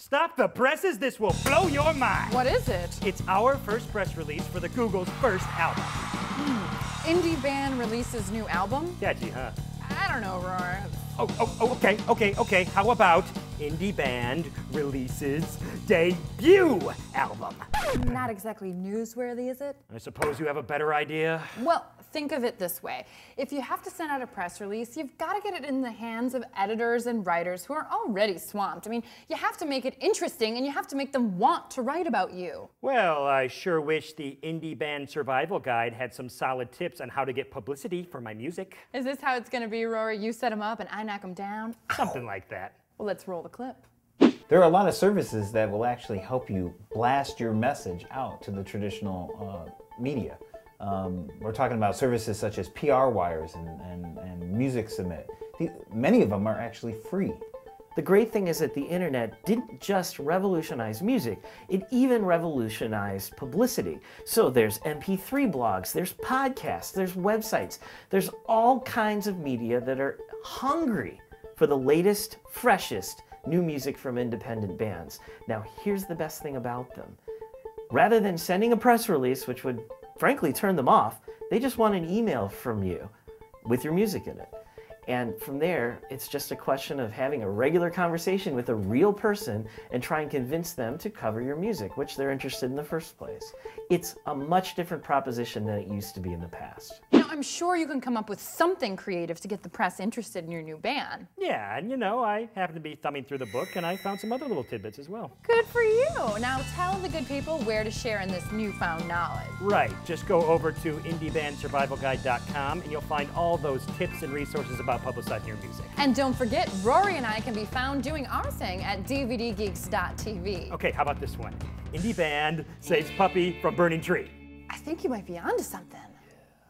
Stop the presses, this will blow your mind. What is it? It's our first press release for the Google's first album. Indie band releases new album? Catchy, huh? I don't know, Roar. Okay. How about indie band releases debut album? Not exactly newsworthy, is it? I suppose you have a better idea? Well, think of it this way. If you have to send out a press release, you've got to get it in the hands of editors and writers who are already swamped. I mean, you have to make it interesting and you have to make them want to write about you. Well, I sure wish the Indie Band Survival Guide had some solid tips on how to get publicity for my music. Is this how it's going to be, Rory? You set them up and I knock them down? Something like that. Well, let's roll the clip. There are a lot of services that will actually help you blast your message out to the traditional media. We're talking about services such as PR Wires and Music Submit. Many of them are actually free. The great thing is that the internet didn't just revolutionize music, it even revolutionized publicity. So there's MP3 blogs, there's podcasts, there's websites, there's all kinds of media that are hungry for the latest, freshest new music from independent bands. Now here's the best thing about them. Rather than sending a press release, which would frankly turn them off, they just want an email from you with your music in it. And from there, it's just a question of having a regular conversation with a real person and try and convince them to cover your music, which they're interested in the first place. It's a much different proposition than it used to be in the past. You know, I'm sure you can come up with something creative to get the press interested in your new band. Yeah, and you know, I happened to be thumbing through the book and I found some other little tidbits as well. Good for you. Now tell the good people where to share in this newfound knowledge. Right, just go over to indiebandsurvivalguide.com and you'll find all those tips and resources about publicizing your music. And don't forget, Rory and I can be found doing our thing at dvdgeeks.tv. Okay, how about this one? Indie band saves puppy from burning tree. I think you might be onto something.